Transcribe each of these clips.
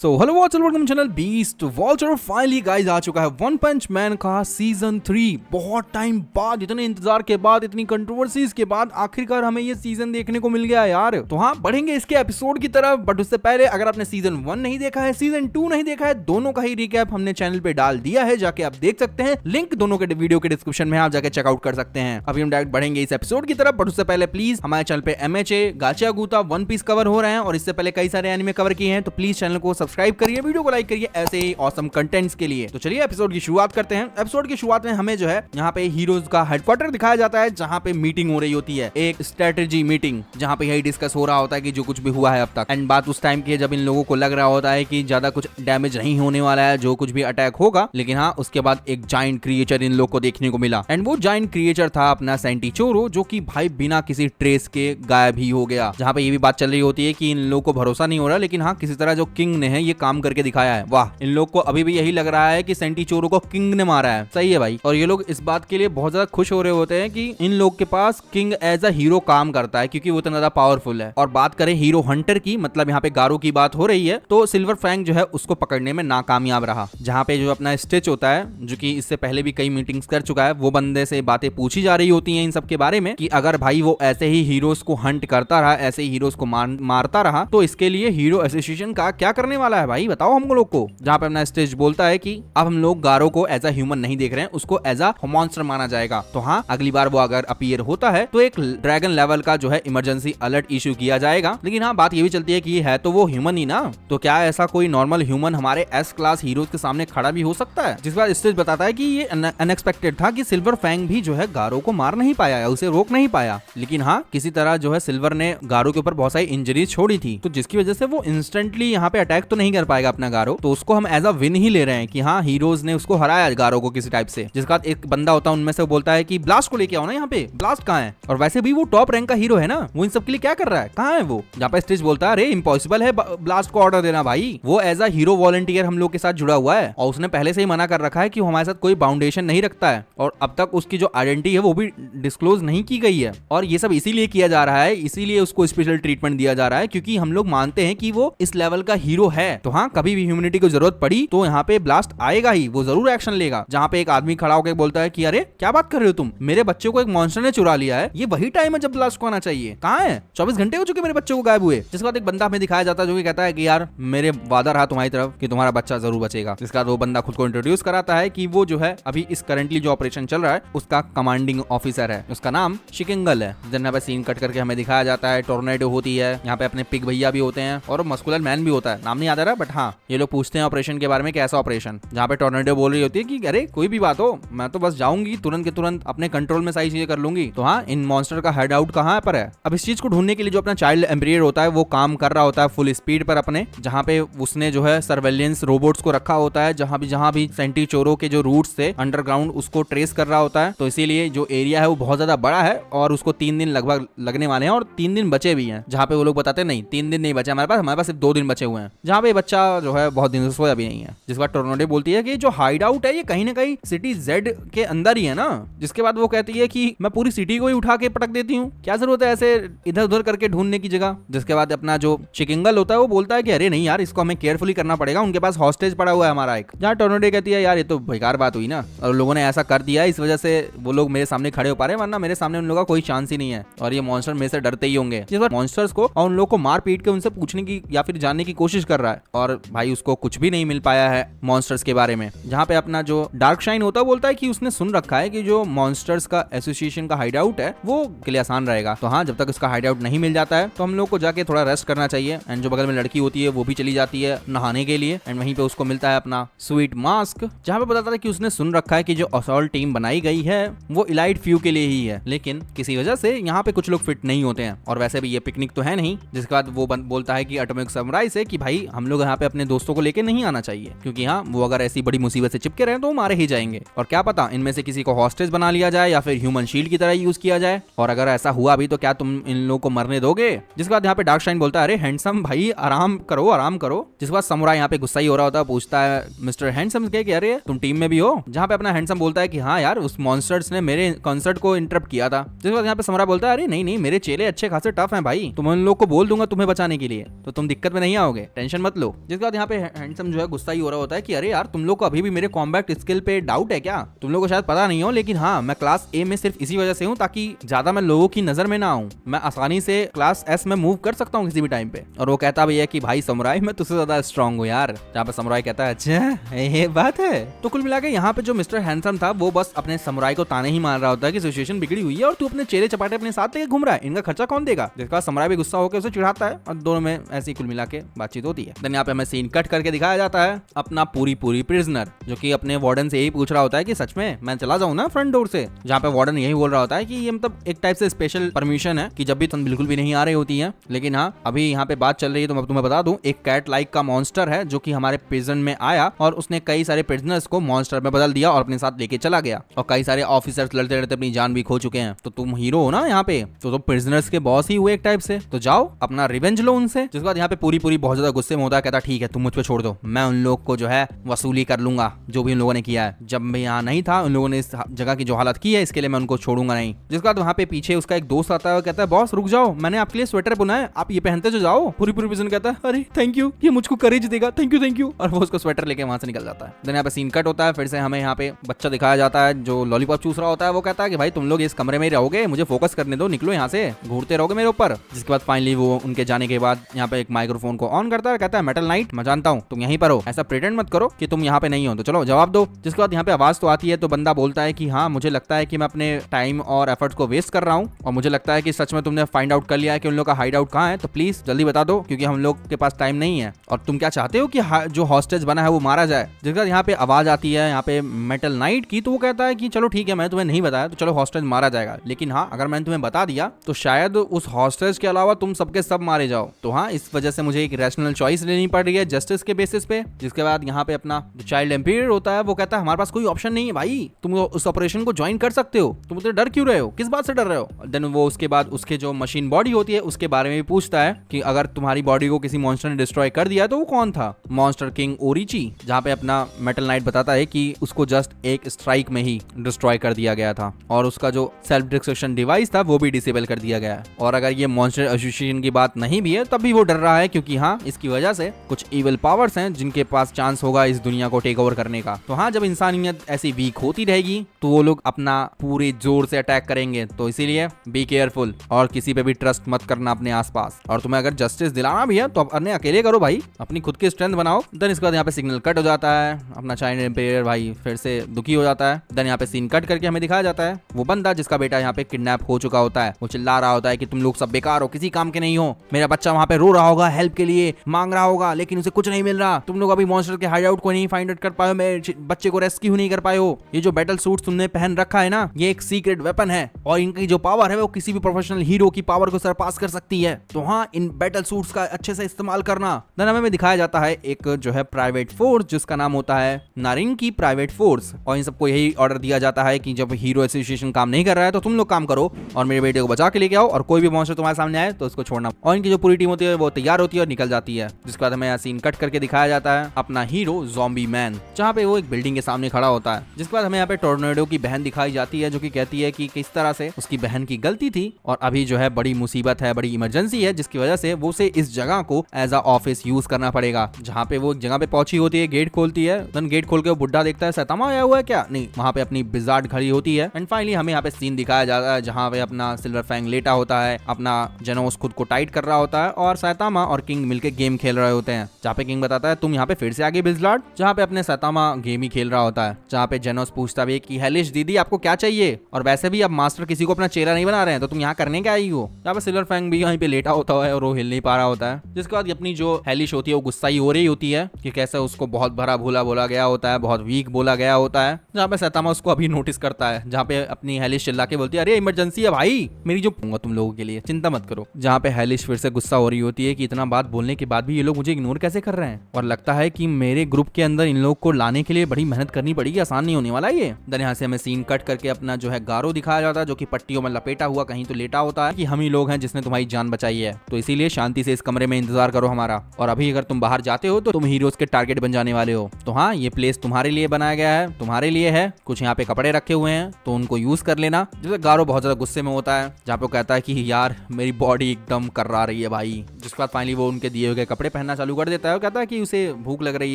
सो hello what's up welcome channel beast vulture finally guys आ चुका है वन पंच मैन का सीजन 3। बहुत टाइम बाद, इतने इंतजार के बाद, इतनी कंट्रोवर्सीज के बाद आखिरकार हमें ये सीजन देखने को मिल गया यार। तो हाँ, बढ़ेंगे इसके एपिसोड की तरफ, बट उससे पहले अगर आपने सीजन 1 नहीं देखा है, सीजन 2 नहीं देखा है, दोनों का ही रिकैप हमने चैनल पे डाल दिया है, जाके आप देख सकते हैं। लिंक दोनों के वीडियो के डिस्क्रिप्शन में आप जाके चेकआउट कर सकते हैं। अभी हम डायरेक्ट बढ़ेंगे इस एपिसोड की तरफ, बट उससे पहले प्लीज हमारे चैनल पे MHA, गाचा गुता, वन पीस कवर हो रहे हैं और इससे पहले कई सारे एनिमे कवर किए हैं, तो प्लीज चैनल को सब्सक्राइब करिए, वीडियो को लाइक करिए ऐसे ही ऑसम कंटेंट्स के लिए। तो चलिए एपिसोड की शुरुआत करते हैं। एपिसोड की शुरुआत में हमें जो है यहाँ पे हीरोज का हेडक्वार्टर दिखाया जाता है, जहाँ पे मीटिंग हो रही होती है, एक स्ट्रेटेजी मीटिंग, जहाँ पे यही डिस्कस हो रहा होता है कि जो कुछ भी हुआ है अब तक। एंड बात उस टाइम की है जब इन लोगों को लग रहा होता है कि ज्यादा कुछ डैमेज नहीं होने वाला है, जो कुछ भी अटैक होगा, लेकिन हाँ उसके बाद एक जायंट क्रिएचर इन लोग को देखने को मिला। एंड वो जायंट क्रिएचर था अपना सेंटीचोरो, जो कि भाई बिना किसी ट्रेस के गायब ही हो गया। जहाँ पे ये भी बात चल रही होती है कि इन लोगों को भरोसा नहीं हो रहा, लेकिन हाँ किसी तरह जो किंग ने है ये काम करके दिखाया है। वाह, इन लोग को अभी भी यही लग रहा है कि सेंटीचोरो को किंग ने मारा है। सही है भाई। और ये लोग इस बात के लिए बहुत ज्यादा खुश हो रहे होते हैं कि इन लोग के पास किंग एज अ हीरो काम करता है, क्योंकि वो इतना ज्यादा पावरफुल है। और बात करें हीरो हंटर की, मतलब यहाँ पे गारो की बात हो रही है, तो सिल्वर फैंग जो है उसको पकड़ने में नाकामयाब रहा। जहाँ पे जो अपना स्टिच होता है, जो कि इससे पहले भी कई मीटिंग्स कर चुका है, वो बंदे से बातें पूछी जा रही होती हैं इन सब के बारे में कि अगर भाई वो ऐसे ही हीरोज को हंट करता रहा, ऐसे ही हीरोज को मारता रहा, तो इसके लिए हीरो एसोसिएशन का क्या करने वाला है भाई, बताओ हम लोग को। जहाँ पे अपना स्टिच बोलता है कि अब हम लोग गारो को एज अ ह्यूमन नहीं देख रहे हैं, उसको एज अ मॉन्स्टर माना जाएगा। तो हाँ, अगली बार वो अगर अपीयर होता है तो एक ड्रैगन लेवल का जो है इमरजेंसी अलर्ट इशू किया जाएगा। लेकिन हाँ, बात ये भी चलती है कि ये है तो वो ह्यूमन ही ना, तो क्या ऐसा कोई नॉर्मल ह्यूमन हमारे एस क्लास हीरोज के सामने खड़ा भी हो सकता है। जिस बार स्टिच बताता है कि ये अनएक्सपेक्टेड था कि सिल्वर फैंग भी जो है गारो को मार नहीं पाया है, उसे रोक नहीं पाया। लेकिन हाँ, किसी तरह जो है सिल्वर ने गारो के ऊपर बहुत सारी इंजरीज छोड़ी थी, तो जिसकी वजह से वो इंस्टेंटली यहाँ पे अटैक तो नहीं कर पाएगा अपना गारो, तो उसको हम एज अ विन ही ले रहे हैं कि हाँ हीरोज ने उसको हराया गारो को किसी टाइप से। जिसका एक बंदा होता है उनमें से, वो बोलता है कि ब्लास्ट को लेके आओ ना, यहाँ पे ब्लास्ट कहाँ है। और वैसे भी वो टॉप रैंक का हीरो है ना, वो इन सब के लिए क्या कर रहा है, कहाँ है वो। जहाँ पे स्टिच बोलता है अरे इम्पॉसिबल है ब्लास्ट को ऑर्डर देना भाई, वो एज अ हीरो वॉलंटियर हम लोग के साथ जुड़ा हुआ है और उसने पहले से ही मना कर रखा है कि वो हमारे साथ कोई बाउंडेशन नहीं रखता है, और अब तक उसकी जो आइडेंटिटी है वो भी डिस्क्लोज नहीं की गई है। और ये सब इसीलिए किया जा रहा है, इसीलिए उसको स्पेशल ट्रीटमेंट दिया जा रहा है, क्योंकि हम लोग मानते हैं कि वो इस लेवल का हीरो है। तो हाँ, कभी भी ह्यूमैनिटी को जरूरत पड़ी तो यहाँ पे ब्लास्ट आएगा ही, वो जरूर एक्शन लेगा। जहाँ पे एक आदमी खड़ा होकर बोलता है कि अरे क्या बात कर रहे हो तुम, मेरे बच्चे को एक मॉन्स्टर ने चुरा लिया है, ये वही टाइम है जब ब्लास्ट को आना चाहिए, कहाँ है, 24 घंटे हो चुके मेरे बच्चे को गायब हुए। जिसके बाद एक बंदा हमें दिखाया जाता है जो कि कहता है कि यार मेरे वादा रहा तुम्हारी तरफ कि तुम्हारा बच्चा जरूर बचेगा। जिसके बाद वो बंदा खुद को इंट्रोड्यूस कराता है कि वो जो है अभी इस करंटली जो ऑपरेशन चल रहा है उसका कमांडिंग ऑफिसर है, उसका नाम शिकिंगल है। जन्ना पे सीन कट करके हमें दिखाया जाता है, टोर्नेडो होती है, यहाँ पे अपने पिग भैया भी होते हैं और मस्कुलर मैन भी होता है, नाम नहीं याद आ रहा, बट हाँ ये लोग पूछते हैं ऑपरेशन के बारे में, कैसा ऑपरेशन। जहाँ पे टोर्नेडो बोल रही होती है कि अरे कोई भी बात हो, मैं तो बस जाऊंगी तुरंत के तुरंत अपने कंट्रोल में सारी चीजें कर लूंगी। तो हाँ, इन मॉन्स्टर का हेड आउट कहाँ पर है। अब इस चीज को ढूंढने के लिए जो अपना चाइल्ड एम्ब्रियर होता है वो काम कर रहा होता है फुल स्पीड पर अपने, जहाँ पे उसने जो है सर्वेलेंस रोबोट्स को रखा होता है, जहाँ भी सेंटीचोरो के जो रूट्स थे अंडरग्राउंड उसको ट्रेस कर रहा होता है। तो इसीलिए जो एरिया है वो बहुत ज्यादा बड़ा है और उसको 3 दिन लगभग लगने वाले हैं और 3 दिन बचे भी हैं। जहाँ पे वो लोग बताते हैं नहीं 3 दिन नहीं बचे हमारे पास सिर्फ 2 दिन बचे हुए हैं। जहाँ पे बच्चा जो है बहुत दिन से सोया भी नहीं है। जिसके बाद टोर्नेडो बोलती है कि जो हाइड आउट है ये कहीं ना कहीं सिटी जेड के अंदर ही है ना। जिसके बाद वो कहती है कि मैं पूरी सिटी को ही उठा के पटक देती हूँ, क्या जरूरत है ऐसे इधर उधर करके ढूंढने की जगह। जिसके बाद अपना जो चिकिंगल होता है वो बोलता है कि अरे नहीं यार, इसको हमें केयरफुली करना पड़ेगा, उनके पास हॉस्टेज पड़ा हुआ है हमारा एक। जहाँ टोर्नेडो कहती है यार ये तो बेकार बात हुई ना, और लोगों ने ऐसा कर दिया इस वजह से वो लोग मेरे सामने खड़े हो पा रहे हैं, वरना मेरे सामने उन लोगों का कोई चांस ही नहीं है और ये मॉन्स्टर मेरे से डरते ही होंगे। जिस बार मॉन्स्टर्स को और उन लोगों को मार पीट के उनसे पूछने की या फिर जानने की कोशिश कर रहा है, और भाई उसको कुछ भी नहीं मिल पाया है मॉन्स्टर्स के बारे में। जहाँ पे अपना जो डार्क शाइन होता है बोलता है कि उसने सुन रखा है कि जो मॉन्स्टर्स का एसोसिएशन का हाइड आउट है वो के लिए आसान रहेगा। तो हाँ, जब तक उसका हाइड आउट नहीं मिल जाता है तो हम लोग को जाके थोड़ा रेस्ट करना चाहिए। एंड जो बगल में लड़की होती है वो भी चली जाती है नहाने के लिए, एंड वहीं पे उसको मिलता है अपना स्वीट मास्क, जहाँ पे बताता है कि उसने सुन रखा है कि जो असॉल्ट टीम बनाई गई है वो इलाइट फ्यू के लिए ही है, लेकिन किसी वजह से यहाँ पे कुछ लोग फिट नहीं होते हैं, और वैसे भी ये पिकनिक तो है नहीं। जिसके बाद वो बोलता है कि एटॉमिक समुराई से कि भाई हम लोग यहाँ पे अपने दोस्तों को लेके नहीं आना चाहिए, क्योंकि हाँ वो अगर ऐसी बड़ी मुसीबत से चिपके रहे तो वो मारे ही जाएंगे, और क्या पता इनमें से किसी को हॉस्टेज बना लिया जाए या फिर ह्यूमन शील्ड की तरह यूज किया जाए, और अगर ऐसा हुआ भी तो क्या तुम इन लोगों को मरने दोगे। जिसके बाद यहाँ पे डार्क शाइन बोलता है अरे हैंडसम भाई आराम करो आराम करो। जिसके बाद समुराई यहाँ पे गुस्सा ही हो रहा होता है, पूछता है मिस्टर हैंडसम के कि अरे तुम टीम में भी हो। जहाँ पे अपना हैंडसम बोलता है कि हाँ यार उस मॉन्स्टर्स ने मेरे कॉन्सर्ट को इंटरप्ट किया था। जिसके बाद यहाँ पे समुराई बोलता है अरे नहीं मेरे चेले अच्छे खासे टफ हैं भाई, तुम उन लोग को बोल दूंगा तुम्हें बचाने के लिए, तो तुम दिक्कत में नहीं आओगे, टेंशन मत मत लो। जिसके बाद यहाँ पे हैंडसम जो है गुस्सा ही हो रहा होता है कि अरे यार तुम लोग को अभी भी मेरे कॉम्बैट स्किल पे डाउट है क्या? तुम लोग को शायद पता नहीं हो, लेकिन हाँ मैं क्लास ए में सिर्फ इसी वजह से हूँ ताकि ज्यादा मैं लोगों की नजर में ना आऊँ। मैं आसानी से क्लास एस में मूव कर सकता हूँ किसी भी टाइम पे। और वो कहता भी है कि भाई समुराई मैं तुझसे ज्यादा स्ट्रांग हूँ यार। जहाँ पे समुराई कहता है अच्छा ये बात है। तो कुल मिला के यहाँ पे जो मिस्टर हैंडसम था वो बस अपने समुराई को ताने ही मार रहा होता है कि सिचुएशन बिगड़ी हुई है और तू अपने चेहरे चपाटे अपने साथ लेके घूम रहा है, इनका खर्चा कौन देगा? जिसके बाद समुराई भी गुस्सा होकर उसे चिढ़ाता है और दोनों में ऐसी कुल मिला के बातचीत होती है। देन यहाँ पे हमें सीन कट करके दिखाया जाता है अपना पूरी प्रिजनर जो कि अपने वार्डन से यही पूछ रहा होता है कि सच में मैं चला जाऊँ ना फ्रंट डोर से। जहाँ पे वार्डन यही बोल रहा होता है कि ये मतलब एक टाइप से स्पेशल परमिशन है कि जब भी तुम बिल्कुल भी नहीं आ रही होती है, लेकिन हाँ अभी यहाँ पे बात चल रही है तो मैं तुम्हें बता दूं एक कैट लाइक का मॉन्स्टर है जो कि हमारे प्रिजन में आया और उसने कई सारे प्रिजनर्स को मॉन्स्टर में बदल दिया और अपने साथ लेके चला गया और कई सारे ऑफिसर्स लड़ते लड़ते अपनी जान भी खो चुके हैं। तो तुम हीरो हो ना यहाँ पे, तो तुम प्रिजनर्स के बॉस ही हुए एक टाइप से, तो जाओ अपना रिवेंज लो उनसे। जिसके बाद यहाँ पे पूरी बहुत ज्यादा गुस्से में होता है, कहता ठीक है तुम मुझ पे छोड़ दो, मैं उन लोग को जो है वसूली कर लूंगा जो भी उन लोगों ने किया है। जब मैं यहाँ नहीं था उन लोगों ने इस जगह की जो हालत की है इसके लिए मैं उनको छोड़ूंगा नहीं। जिसके बाद वहाँ पे पीछे उसका एक दोस्त आता है, कहता है बॉस रुक जाओ, मैंने आपके लिए स्वेटर बुना है, आप ये पहनते जो जाओ। पूरी प्रिजन कहता है अरे थैंक यू, ये मुझको करेज देगा, थैंक यू। और वो उसको स्वेटर लेके वहां से निकल जाता है। देन यहाँ पे सीन कट होता है, फिर से हमें यहाँ पे बच्चा दिखाया जाता है जो लॉलीपॉप चूस रहा होता है। वो कहता है कि भाई तुम लोग इस कमरे में ही रहोगे, मुझे फोकस करने दो, निकलो यहाँ से, घूरते रहोगे मेरे ऊपर। जिसके बाद फाइनली वो उनके जाने के बाद यहाँ पे एक माइक्रोफोन को ऑन करता है, कहता है मेटल नाइट मैं जानता हूँ तुम यहीं पर हो, ऐसा प्रिटेंड मत करो कि तुम यहाँ पे नहीं हो, तो चलो जवाब दो। जिसके बाद यहाँ पे आवाज तो आती है, तो बंदा बोलता है कि हाँ मुझे लगता है कि मैं अपने टाइम और एफर्ट्स को वेस्ट कर रहा हूँ और मुझे लगता है कि सच में तुमने फाइंड आउट कर लिया है कि उन लोग का हाइड आउट कहाँ है, तो प्लीज जल्दी बता दो क्योंकि हम लोग के पास टाइम नहीं है और तुम क्या चाहते हो कि जो हॉस्टेज बना है वो मारा जाए। जिसके बाद यहाँ पे आवाज आती है यहाँ पे मेटल नाइट की, तो वो कहता है कि चलो ठीक है मैं तुम्हें नहीं बताया तो चलो हॉस्टेज मारा जाएगा, लेकिन हाँ अगर मैंने तुम्हें बता दिया तो शायद उस हॉस्टेज के अलावा तुम सबके सब मारे जाओ। तो हाँ इस वजह से मुझे एक रैशनल चॉइस लेनी पड़ रही है जस्टिस के बेसिस पे। जिसके बाद यहाँ पे अपना जो चाइल्ड एम्पायर होता है वो कहता है हमारे पास कोई ऑप्शन नहीं है भाई, तुम उस ऑपरेशन को ज्वाइन कर सकते हो, तुम उतने डर क्यों रहे हो, किस बात से डर रहे हो। देन वो उसके बाद उसके जो मशीन बॉडी होती है उसके बारे में भी पूछता है कि अगर तुम्हारी बॉडी को किसी मॉन्स्टर ने डिस्ट्रॉय कर दिया तो वो कौन था, मॉन्स्टर किंग ओरिची। जहाँ पे अपना मेटल नाइट बताता है कि उसको जस्ट एक स्ट्राइक में ही डिस्ट्रॉय कर दिया गया था और उसका जो सेल्फ डिस्ट्रक्शन डिवाइस था वो भी डिसेबल कर दिया गया है। और अगर ये मॉन्स्टर एसोसिएशन की बात नहीं भी है तब भी वो डर रहा है क्योंकि हाँ इसकी वजह से कुछ इविल पावर्स हैं जिनके पास चांस होगा इस दुनिया को टेक ओवर करने का। तो हाँ जब इंसानियत ऐसी वीक होती रहेगी तो वो लोग अपना पूरे जोर से अटैक करेंगे, तो इसीलिए बी केयरफुल और किसी पे भी ट्रस्ट मत करना अपने आसपास। और तुम्हें अगर जस्टिस दिलाना भी है तो अपने अकेले करो भाई, अपनी खुद की स्ट्रेंथ बनाओ। देन इसके बाद यहाँ पे सिग्नल कट हो जाता है, अपना चाइल्ड एम्पायर भाई फिर से दुखी हो जाता है। देन यहाँ पे सीन कट करके हमें दिखाया जाता है वो बंदा जिसका बेटा यहाँ पे किडनैप हो चुका होता है, वो चिल्ला रहा होता है कि तुम लोग सब बेकार हो, किसी काम के नहीं हो, मेरा बच्चा वहाँ पे रो रहा होगा, हेल्प के लिए मांग रहा होगा लेकिन उसे कुछ नहीं मिल रहा, तुम लोग अभी मॉन्स्टर के हाइड आउट को नहीं फाइंड आउट कर पाए, मेरे बच्चे को रेस्क्यू नहीं कर पाए हो, ये जो बैटल सूट तुमने पहन रखा है ना ये एक सीक्रेट वेपन है और इनकी जो पावर है वो किसी भी प्रोफेशनल हीरो की पावर को सरपास कर सकती है, तो हाँ इन बैटल सूट्स का अच्छे से इस्तेमाल करना। देन हमें दिखाया जाता है एक जो है प्राइवेट फोर्स जिसका नाम होता है नारिंग की प्राइवेट फोर्स, और इन सबको यही ऑर्डर दिया जाता है कि जब हीरो एसोसिएशन काम नहीं कर रहा है तो तुम लोग काम करो और मेरे बेटे को बचा के लेके आओ और कोई भी मॉन्स्टर तुम्हारे सामने आए तो उसको छोड़ना। और इनकी जो पूरी टीम होती है वो तैयार होती है और निकल जाती है। जिसके बाद हमें सीन कट करके दिखाया जाता है अपना हीरो ज़ॉम्बी मैन, जहाँ पे वो एक बिल्डिंग के सामने खड़ा होता है। जिसके बाद हमें यहाँ पे टोर्नेडो की बहन दिखाई जाती है जो कि कहती है कि किस तरह से उसकी बहन की गलती थी और अभी जो है बड़ी मुसीबत है, बड़ी इमरजेंसी है जिसकी वजह से वो उसे इस जगह को एज अ ऑफिस यूज करना पड़ेगा। जहाँ पे वो एक जगह पे पहुंची होती है, गेट खोलती है, देन गेट खोल के वो बुड्ढा देखता है सैतामा आया हुआ है क्या, नहीं वहाँ पे अपनी बिजार्ड खड़ी होती है। एंड फाइनली हमें यहाँ पे सीन दिखाया जाता है जहाँ पे अपना सिल्वर फैंग लेटा होता है, अपना जेनोस खुद को टाइट कर रहा होता है और सैतामा और किंग मिलकर गेम खेल रहे होते हैं। जहाँ पे किंग बताता है तुम यहाँ पे फिर से आगे बिजलार्ड, जहाँ पे अपने सैतामा गेम ही खेल रहा होता है। जहाँ पे जेनोस पूछता भी कि हेलिश दीदी आपको क्या चाहिए, और वैसे भी अब मास्टर किसी को अपना चेहरा नहीं बना रहे हैं तो तुम यहाँ करने क्या आई हो। यहाँ पे सिल्वर फैंग भी यहाँ पे लेटा होता है और वो हिल नहीं पा रहा होता है। जिसके बाद अपनी जो हेलिश होती है वो गुस्सा ही हो रही होती है कि कैसे उसको बहुत भरा भूला बोला गया होता है, बहुत वीक बोला गया होता है। जहाँ पे सैतामा उसको अभी नोटिस करता है, जहाँ पे अपनी हेलिश चिल्ला के बोलती है अरे इमरजेंसी है भाई मेरी, जो पूंगा तुम लोगों के लिए चिंता मत करो। जहाँ पे हेलिश फिर से गुस्सा हो रही होती है कि इतना बात बोलने के बाद भी ये लोग मुझे इग्नोर कैसे कर रहे हैं और लगता है कि मेरे ग्रुप के अंदर इन लोग को लाने के लिए बड़ी मेहनत करनी पड़ेगी, आसान नहीं होने वाला ये। देन यहाँ से हमें सीन कट करके अपना जो है गारो दिखाया जाता है जो कि पट्टियों में लपेटा हुआ कहीं तो लेटा होता है कि हम ही लोग हैं जिसने तुम्हारी जान बचाई है, तो इसीलिए शांति से इस कमरे में इंतजार करो हमारा, और अभी अगर तुम बाहर जाते हो तो तुम हीरोज के टारगेट बन जाने वाले हो। तो हाँ ये प्लेस तुम्हारे लिए बनाया गया है, तुम्हारे लिए है, कुछ यहाँ पे कपड़े रखे हुए हैं तो उनको यूज कर लेना। जैसे गारो बहुत ज्यादा गुस्से में होता है जहाँ पे कहता है कि यार मेरी बॉडी एकदम कर्रा रही है भाई। जिसके बाद फाइनली वो उनके दिए हुए कपड़े पहनना चालू कर देता है। वो कहता है कि उसे भूख लग रही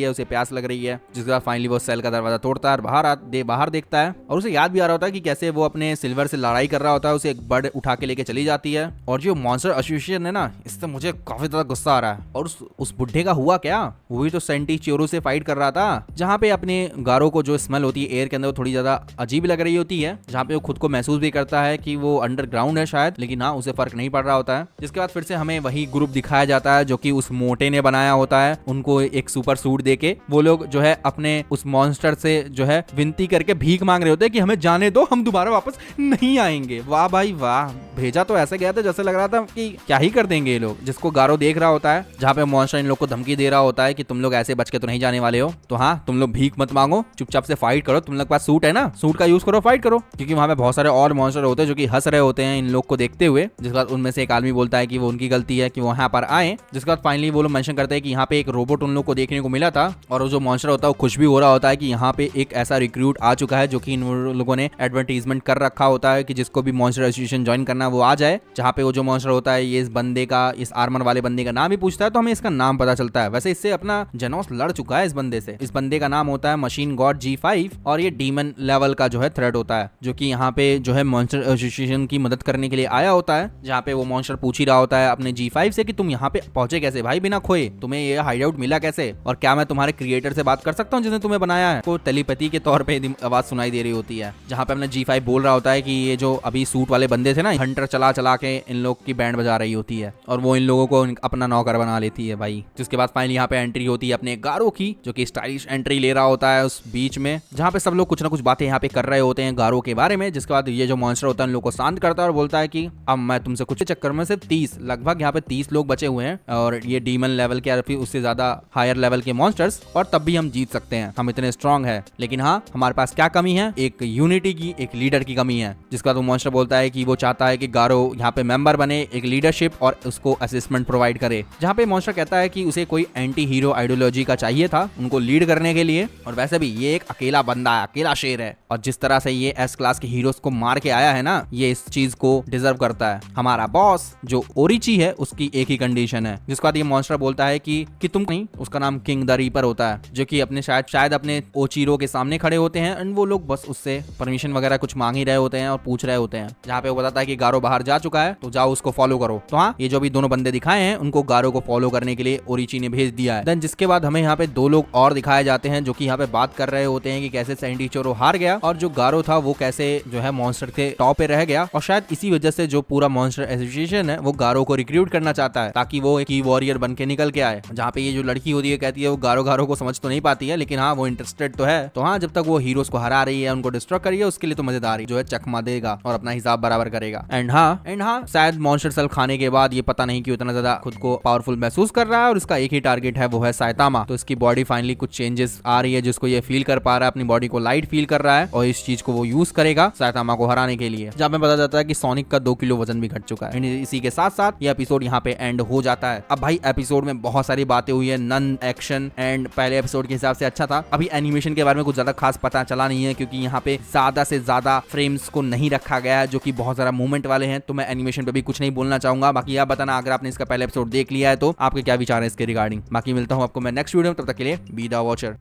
है, उसे प्यास लग रही है। जिसके बाद फाइनली वो सेल का दरवाजा तोड़ता है, बाहर देखता है और उसे याद भी आ रहा होता है कि कैसे वो अपने सिल्वर से लड़ाई कर रहा होता है। उसे एक बर्ड उठा के लेके चली जाती है और जो मॉन्स्टर एसोसिएशन है ना, इससे मुझे काफी ज्यादा गुस्सा आ रहा है। और उस बुढ़े का हुआ क्या, वो भी तो सेंटी चोरू से फाइट कर रहा था, जहाँ पे अपने गारों को जो स्मेल होती है एयर के अंदर वो थोड़ी ज्यादा अजीब लग रही होती है, जहाँ पे वो खुद को महसूस भी करता है कि वो अंडरग्राउंड है शायद, लेकिन हाँ उसे फर्क नहीं पड़ रहा होता है। जिसके बाद फिर से हमें वही ग्रुप दिखाया जाता है जो कि उस मोटे ने बनाया होता है। उनको एक सुपर सूट देके वो लोग जो है अपने उस मॉन्स्टर से जो है विनती करके भीख मांग रहे होते हैं कि हमें जाने दो, हम दोबारा वापस नहीं आएंगे। वाह भाई वाह, भेजा तो ऐसे गया था जैसे लग रहा था कि क्या ही कर देंगे ये लोग। जिसको गारो देख रहा होता है, जहाँ पे मॉन्स्टर इन लोग को धमकी दे रहा होता है कि तुम लोग ऐसे बच के तो नहीं जाने वाले हो, तो हाँ तुम लोग भीख मत मांगो, चुपचाप से फाइट करो, तुम लोग के पास सूट है ना, सूट का यूज करो, फाइट करो। क्योंकि वहां पे बहुत सारे और मॉन्स्टर होते हैं जो कि हंस रहे होते हैं इन लोग को देखते हुए। जिसके बाद उनमें से एक आदमी बोलता है कि वो उनकी गलती है कि वो यहाँ पर आए। जिसके बाद फाइनली वो लोग मेंशन करते हैं कि यहाँ पे एक रोबोट उन लोग को देखने को मिला था और वो जो मॉन्स्टर होता है वो खुश भी हो रहा होता है कि यहाँ पे एक ऐसा रिक्रूट आ चुका है जो कि इन लोगों ने एडवर्टीजमेंट कर रखा होता है कि जिसको भी मॉन्स्टर एसोसिएशन ज्वाइन करना वो आ जाए। जहाँ पे वो जो मॉन्स्टर होता है ये इस बंदे का, इस आर्मर वाले बंदे का नाम ही पूछता है, तो हमें इसका नाम पता चलता है। वैसे इससे अपना जेनोस लड़ चुका है इस बंदे से। इस बंदे का नाम होता है मशीन गॉड G5 और ये डीमन लेवल का जो है थ्रेट होता है, जो कि यहाँ पे जो है मॉन्स्टर एसोसिएशन की मदद करने के लिए आया होता है। जहाँ पे वो मॉन्स्टर पूछ ही रहा होता है अपने G5 से कि तुम यहाँ पे पहुंचे कैसे भाई बिना खोए, तुम्हें ये हाइडआउट मिला कैसे, और क्या मैं तुम्हारे क्रिएटर से बात कर सकता हूँ जिसने तुम्हें बनाया है। तो टेलीपैथी के तौर पे आवाज सुनाई दे रही होती है, जहाँ पे अपना G5 बोल रहा होता है कि ये जो अभी सूट वाले बंदे थे ना, हंटर चला चला के इन लोग की बैंड बजा रही होती है और वो इन लोगों को अपना नौकर बना लेती है भाई। जिसके बाद फाइनली यहाँ पे एंट्री होती है अपने गारो की, जो कि स्टाइलिश एंट्री ले रहा होता है उस बीच में, जहाँ पे सब लोग कुछ ना कुछ बातें यहाँ पे कर रहे होते हैं गारो के बारे में। जिसके बाद ये जो मॉन्स्टर होता है उन लोगों को शांत करता है और बोलता है कि अब मैं तुमसे कुछ चक्कर में सिर्फ 30 लगभग यहाँ पे 30 लोग बचे हुए हैं और ये डीमन लेवल के या फिर उससे ज्यादा हायर लेवल के मॉन्स्टर्स, और तब भी हम जीत सकते हैं, हम इतने स्ट्रॉन्ग है। लेकिन हाँ हमारे पास क्या कमी है, एक यूनिटी की, एक लीडर की कमी है। जिसका वो मॉन्स्टर बोलता है कि वो चाहता है कि गारो यहाँ पे मेंबर बने, एक लीडरशिप और उसको असिस्टमेंट प्रोवाइड करे। जहाँ पे मॉन्स्टर कहता है कि उसे कोई एंटी हीरो आइडियोलॉजी का चाहिए था उनको लीड करने के लिए, और वैसे भी ये एक अकेला बंदा है, अकेला शेर है, और जिस तरह से ये एस क्लास के हीरोज को मार के आया है ना, ये इस चीज को डिजर्व करता है। हमारा बॉस जो ओरिची है उसकी एक ही कंडीशन है। जिसके बाद ये मॉन्स्टर बोलता है कि तुम नहीं, उसका नाम किंग द रीपर होता है, जो कि अपने शायद अपने ओचीरो के सामने खड़े होते हैं एंड वो लोग बस उससे परमिशन वगैरह कुछ मांग ही रहे होते हैं और पूछ रहे होते हैं। जहाँ पे वो बताता है कि गारो बाहर जा चुका है तो जाओ उसको फॉलो करो। तो हाँ ये जो भी दोनों बंदे दिखाए हैं उनको गारो को फॉलो करने के लिए ओरिची ने भेज दिया है। देन जिसके बाद हमें यहाँ पे दो लोग और दिखाए जाते हैं जो कि यहाँ पे बात कर रहे होते हैं कि कैसे सेंटी चोरो हार गया और जो गारो था वो कैसे जो है मॉन्स्टर के टॉप पे रह गया, और शायद इसी वजह से जो पूरा मॉन्स्टर एसोसिएशन है वो गारो को रिक्रूट करना चाहता है ताकि वो एक वॉरियर बन के निकल के आए। जहाँ पे ये जो लड़की होती है कहती है वो गारो को समझ तो नहीं पाती है, लेकिन हाँ वो इंटरेस्टेड तो है। तो हाँ जब तक वो हीरोज को हरा रही है, उनको डिस्ट्रॉय कर रही है, उसके लिए तो मजेदार ही जो है चकमा देगा और अपना हिसाब बराबर करेगा। एंड हाँ शायद मॉन्स्टर सेल खाने के बाद ये पता नहीं क्यों इतना ज्यादा खुद को पावरफुल महसूस कर रहा है और इसका एक ही टारगेट है, वो है साइतामा। तो इसकी बॉडी फाइनली कुछ चेंजेस आ रही है जिसको ये फील कर पा रहा है, अपनी बॉडी को लाइट फील कर रहा है और इस चीज को वो यूज करेगा साइतामा को हराने के लिए। जब में पता जाता है कि सोनिक का 2 किलो वजन भी घट चुका है। इसी के साथ साथ ये एपिसोड यहाँ पे एंड हो जाता है। अब भाई एपिसोड में बहुत सारी बातें हुई है, नन एक्शन एंड पहले एपिसोड के हिसाब से अच्छा था। अभी एनिमेशन के बारे में कुछ ज्यादा खास पता चला नहीं है क्योंकि यहाँ पे ज्यादा से ज्यादा फ्रेम्स को नहीं रखा गया है जो कि बहुत ज्यादा मूवमेंट वाले हैं, तो मैं एनिमेशन पे भी कुछ नहीं बोलना चाहूंगा। बाकी आप बताना अगर आपने इसका पहले एपिसोड देख लिया है तो आपके क्या विचार है इसके रिगार्डिंग। बाकी मिलता हूँ आपको मैं नेक्स्ट वीडियो में, तब तक के लिए बी द वॉचर।